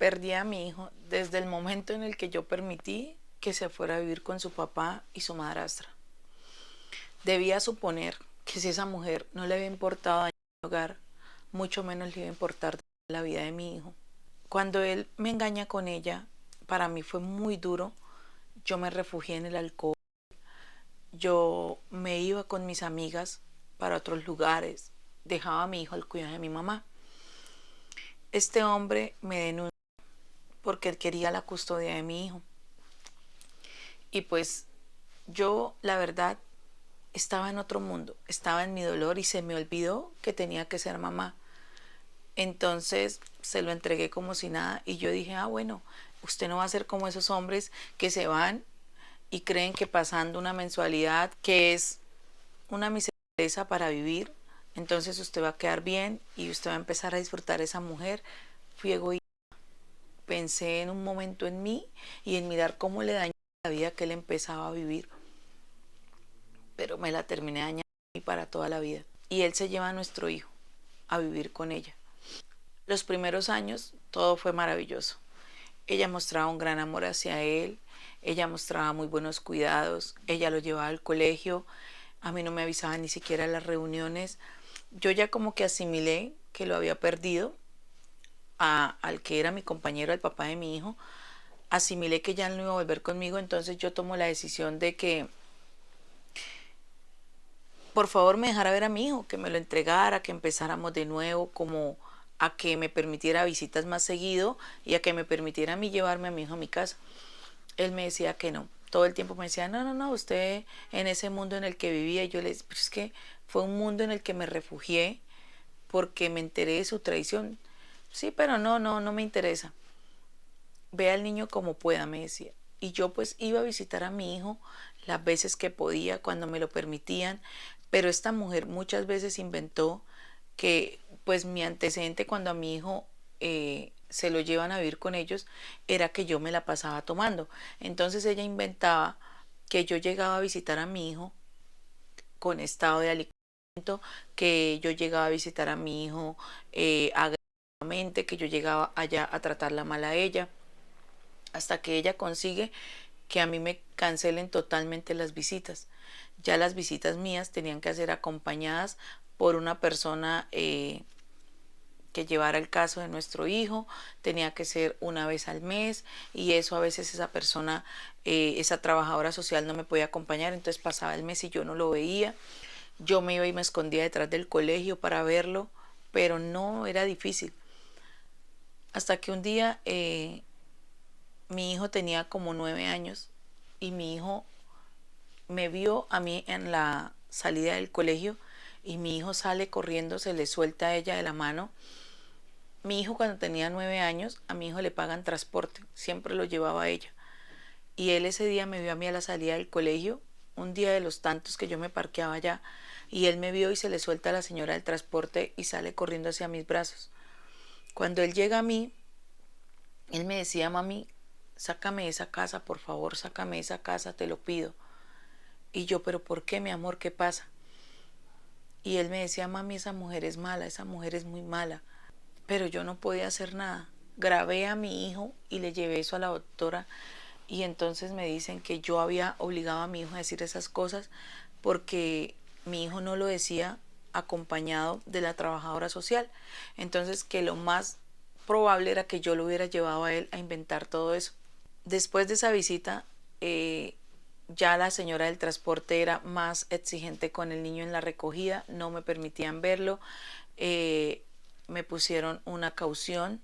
Perdí a mi hijo desde el momento en el que yo permití que se fuera a vivir con su papá y su madrastra. Debía suponer que si esa mujer no le había importado dañar mi hogar, mucho menos le iba a importar la vida de mi hijo. Cuando él me engaña con ella, para mí fue muy duro. Yo me refugié en el alcohol, yo me iba con mis amigas para otros lugares, dejaba a mi hijo al cuidado de mi mamá. Este hombre me denunció porque él quería la custodia de mi hijo. Y pues yo, la verdad, estaba en otro mundo, estaba en mi dolor y se me olvidó que tenía que ser mamá. Entonces se lo entregué como si nada y yo dije, ah, bueno, usted no va a ser como esos hombres que se van y creen que pasando una mensualidad que es una miseria para vivir, entonces usted va a quedar bien y usted va a empezar a disfrutar a esa mujer. Fui egoísta, pensé en un momento en mí y en mirar cómo le dañé la vida que él empezaba a vivir, pero me la terminé dañando y para toda la vida. Y él se lleva a nuestro hijo a vivir con ella. Los primeros años todo fue maravilloso. Ella mostraba un gran amor hacia él, ella mostraba muy buenos cuidados, ella lo llevaba al colegio, a mí no me avisaba ni siquiera a las reuniones. Yo ya como que asimilé que lo había perdido al que era mi compañero, el papá de mi hijo, asimilé que ya no iba a volver conmigo, entonces yo tomo la decisión de que por favor me dejara ver a mi hijo, que me lo entregara, que empezáramos de nuevo, como a que me permitiera visitas más seguido y a que me permitiera a mí llevarme a mi hijo a mi casa. Él me decía que no, todo el tiempo me decía, no, no, no, usted en ese mundo en el que vivía, y yo le decía, pero es que fue un mundo en el que me refugié porque me enteré de su traición. Sí, pero no, no, no me interesa. Ve al niño como pueda, me decía. Y yo pues iba a visitar a mi hijo las veces que podía, cuando me lo permitían, pero esta mujer muchas veces inventó que pues mi antecedente cuando a mi hijo se lo llevan a vivir con ellos era que yo me la pasaba tomando. Entonces ella inventaba que yo llegaba a visitar a mi hijo con estado de alcoholismo, que yo llegaba a visitar a mi hijo agresivamente, que yo llegaba allá a tratarla mal a ella, hasta que ella consigue que a mí me cancelen totalmente las visitas. Ya las visitas mías tenían que ser acompañadas por una persona que llevara el caso de nuestro hijo, tenía que ser una vez al mes y eso a veces esa persona, esa trabajadora social no me podía acompañar, entonces pasaba el mes y yo no lo veía. Yo me iba y me escondía detrás del colegio para verlo, pero no era difícil. Hasta que un día mi hijo tenía como 9 años y mi hijo me vio a mí en la salida del colegio y mi hijo sale corriendo, se le suelta a ella de la mano. Mi hijo cuando tenía 9 años, a mi hijo le pagan transporte, siempre lo llevaba a ella. Y él ese día me vio a mí a la salida del colegio, un día de los tantos que yo me parqueaba allá, y él me vio y se le suelta a la señora del transporte y sale corriendo hacia mis brazos. Cuando él llega a mí, él me decía, mami, sácame de esa casa, por favor, sácame de esa casa, te lo pido. Y yo, pero ¿por qué, mi amor? ¿Qué pasa? Y él me decía, mami, esa mujer es mala, esa mujer es muy mala. Pero yo no podía hacer nada. Grabé a mi hijo y le llevé eso a la doctora y entonces me dicen que yo había obligado a mi hijo a decir esas cosas porque mi hijo no lo decía acompañado de la trabajadora social. Entonces que lo más probable era que yo lo hubiera llevado a él a inventar todo eso. Después de esa visita, ya la señora del transporte era más exigente con el niño en la recogida, no me permitían verlo, eh, me pusieron una caución,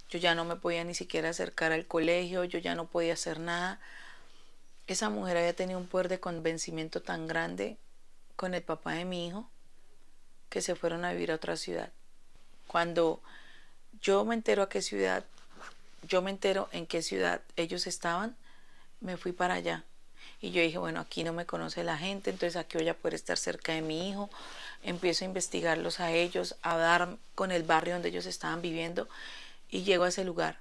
yo ya no me podía ni siquiera acercar al colegio, yo ya no podía hacer nada. Esa mujer había tenido un poder de convencimiento tan grande con el papá de mi hijo que se fueron a vivir a otra ciudad. Cuando yo me entero a qué ciudad, yo me entero en qué ciudad ellos estaban, me fui para allá. Y yo dije, bueno, aquí no me conoce la gente, entonces aquí voy a poder estar cerca de mi hijo. Empiezo a investigarlos a ellos, a dar con el barrio donde ellos estaban viviendo y llego a ese lugar.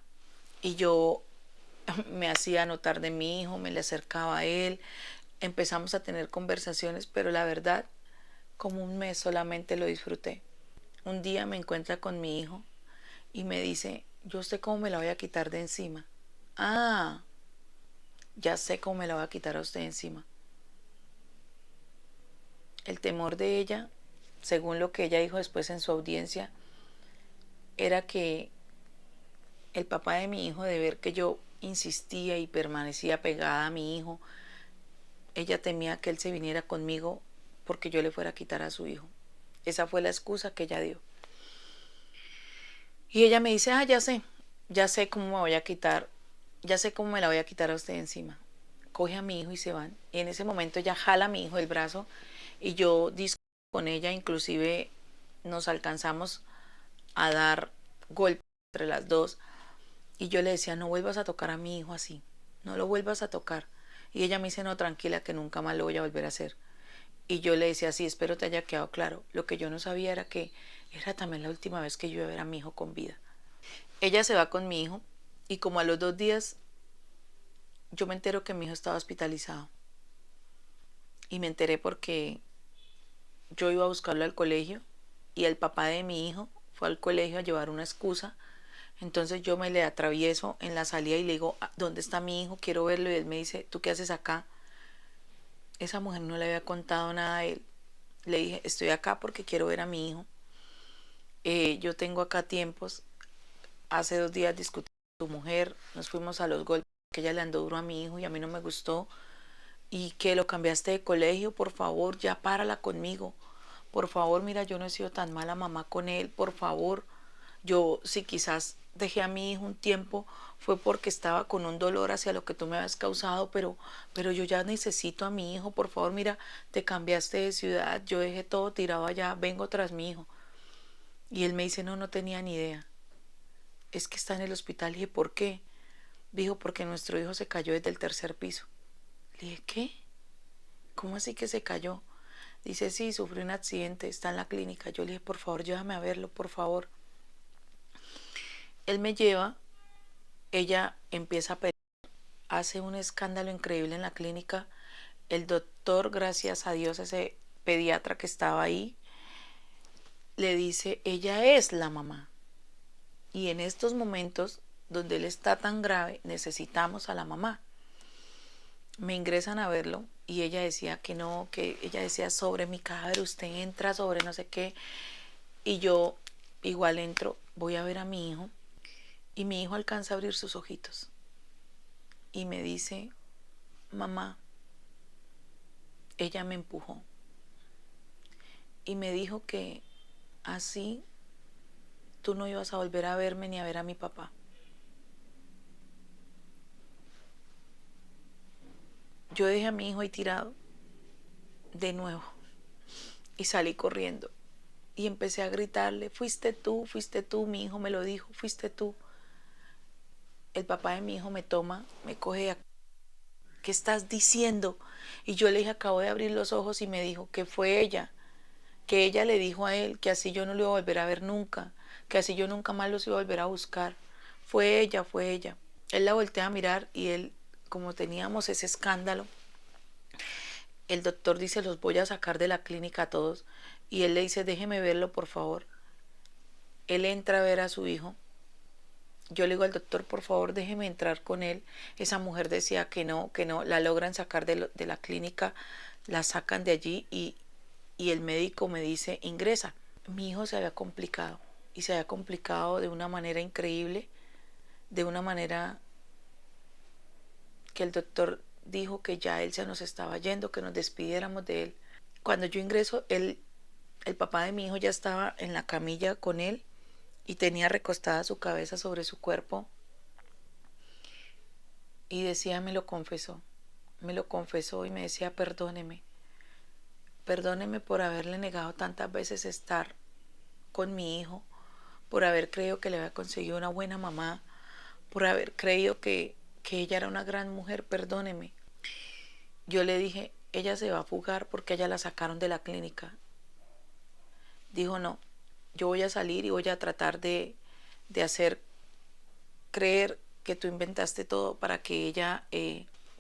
Y yo me hacía notar de mi hijo, me le acercaba a él, empezamos a tener conversaciones, pero la verdad, como un mes solamente lo disfruté. Un día me encuentra con mi hijo y me dice, yo sé cómo me la voy a quitar de encima. Ah, ya sé cómo me la voy a quitar a usted de encima. El temor de ella, según lo que ella dijo después en su audiencia, era que el papá de mi hijo, de ver que yo insistía y permanecía pegada a mi hijo, ella temía que él se viniera conmigo porque yo le fuera a quitar a su hijo. Esa fue la excusa que ella dio. Y ella me dice, ah, ya sé cómo me voy a quitar, ya sé cómo me la voy a quitar a usted encima. Coge a mi hijo y se van. Y en ese momento ella jala a mi hijo del brazo y yo discuto con ella, inclusive nos alcanzamos a dar golpes entre las dos. Y yo le decía, no vuelvas a tocar a mi hijo así, no lo vuelvas a tocar. Y ella me dice, no, tranquila, que nunca más lo voy a volver a hacer. Y yo le decía, sí, espero te haya quedado claro. Lo que yo no sabía era que era también la última vez que yo iba a ver a mi hijo con vida. Ella se va con mi hijo y como a los 2 días yo me entero que mi hijo estaba hospitalizado. Y me enteré porque yo iba a buscarlo al colegio y el papá de mi hijo fue al colegio a llevar una excusa. Entonces yo me le atravieso en la salida y le digo, ¿dónde está mi hijo? Quiero verlo. Y él me dice, ¿tú qué haces acá? Esa mujer no le había contado nada a él. Le dije, estoy acá porque quiero ver a mi hijo. Yo tengo acá tiempos. Hace 2 días discutí con tu mujer, nos fuimos a los golpes, que ella le andó duro a mi hijo y a mí no me gustó. Y que lo cambiaste de colegio, por favor, ya párala conmigo. Por favor, mira, yo no he sido tan mala mamá con él, por favor. Yo, si quizás dejé a mi hijo un tiempo, fue porque estaba con un dolor hacia lo que tú me habías causado, pero yo ya necesito a mi hijo, por favor, mira, te cambiaste de ciudad, yo dejé todo tirado allá, vengo tras mi hijo. Y él me dice, no, no tenía ni idea. Es que está en el hospital. Y dije, ¿por qué? Dijo, porque nuestro hijo se cayó desde el tercer piso. Le dije, ¿qué? ¿Cómo así que se cayó? Dice, sí, sufrió un accidente, está en la clínica. Yo le dije, por favor, llévame a verlo, por favor. Él me lleva, ella empieza a pedir, hace un escándalo increíble en la clínica. El doctor, gracias a Dios, ese pediatra que estaba ahí, le dice, ella es la mamá. Y en estos momentos donde él está tan grave, necesitamos a la mamá. Me ingresan a verlo y ella decía que no, que ella decía sobre mi cadáver, usted entra sobre no sé qué. Y yo igual entro, voy a ver a mi hijo y mi hijo alcanza a abrir sus ojitos y me dice, mamá, ella me empujó y me dijo que así tú no ibas a volver a verme ni a ver a mi papá. Yo dejé a mi hijo ahí tirado de nuevo y salí corriendo y empecé a gritarle, fuiste tú, mi hijo me lo dijo, fuiste tú. El papá de mi hijo me toma, me coge, ¿qué estás diciendo? Y yo le dije, acabo de abrir los ojos y me dijo que fue ella, que ella le dijo a él que así yo no lo iba a volver a ver nunca, que así yo nunca más los iba a volver a buscar. Fue ella, fue ella. Él la voltea a mirar y él, como teníamos ese escándalo, el doctor dice, los voy a sacar de la clínica a todos. Y él le dice, déjeme verlo, por favor. Él entra a ver a su hijo. Yo le digo al doctor, por favor, déjeme entrar con él. Esa mujer decía que no, la logran sacar de la clínica, la sacan de allí y el médico me dice, ingresa. Mi hijo se había complicado y se había complicado de una manera increíble, de una manera que el doctor dijo que ya él se nos estaba yendo, que nos despidiéramos de él. Cuando yo ingreso, el papá de mi hijo ya estaba en la camilla con él y tenía recostada su cabeza sobre su cuerpo y decía, me lo confesó y me decía, perdóneme, perdóneme por haberle negado tantas veces estar con mi hijo, por haber creído que le había conseguido una buena mamá, por haber creído que ella era una gran mujer, perdóneme. Yo le dije, ella se va a fugar porque ella la sacaron de la clínica. Dijo, no, yo voy a salir y voy a tratar de hacer creer que tú inventaste todo para que ella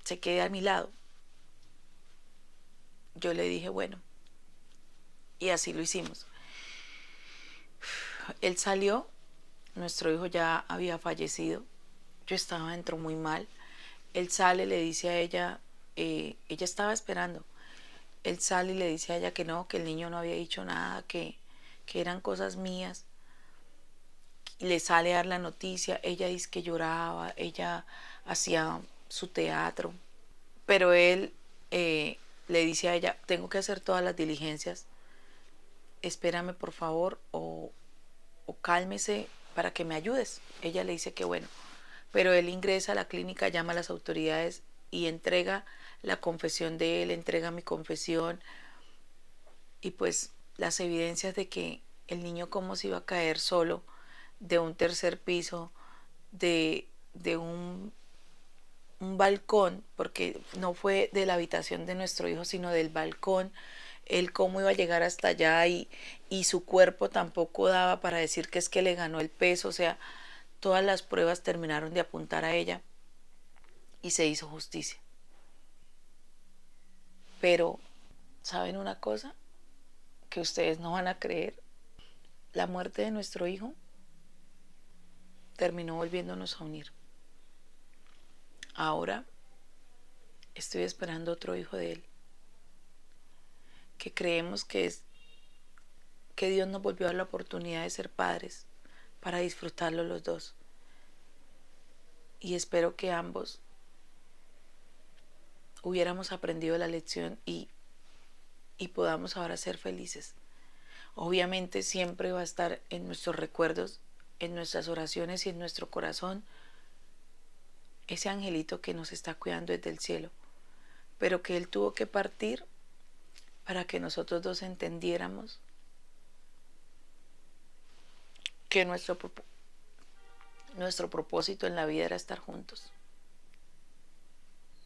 se quede a mi lado. Yo le dije, bueno, y así lo hicimos. Él salió nuestro hijo ya había fallecido. Yo estaba dentro muy mal. Él sale, le dice a ella, ella estaba esperando. Él sale y le dice a ella que no, que el niño no había dicho nada, que eran cosas mías. Le sale a dar la noticia, ella dice que lloraba, ella hacía su teatro, pero él le dice a ella, tengo que hacer todas las diligencias, espérame por favor o cálmese para que me ayudes. Ella le dice que bueno, pero él ingresa a la clínica, llama a las autoridades y entrega la confesión de él, entrega mi confesión y pues las evidencias de que el niño cómo se iba a caer solo de un tercer piso, de un balcón, porque no fue de la habitación de nuestro hijo, sino del balcón, él cómo iba a llegar hasta allá y su cuerpo tampoco daba para decir que es que le ganó el peso, o sea, todas las pruebas terminaron de apuntar a ella y se hizo justicia. Pero, ¿saben una cosa? Que ustedes no van a creer. La muerte de nuestro hijo terminó volviéndonos a unir. Ahora estoy esperando otro hijo de él, que creemos que es que Dios nos volvió a dar la oportunidad de ser padres para disfrutarlo los dos. Y espero que ambos hubiéramos aprendido la lección y podamos ahora ser felices. Obviamente siempre va a estar en nuestros recuerdos, en nuestras oraciones y en nuestro corazón ese angelito que nos está cuidando desde el cielo, pero que Él tuvo que partir para que nosotros dos entendiéramos que nuestro propósito en la vida era estar juntos.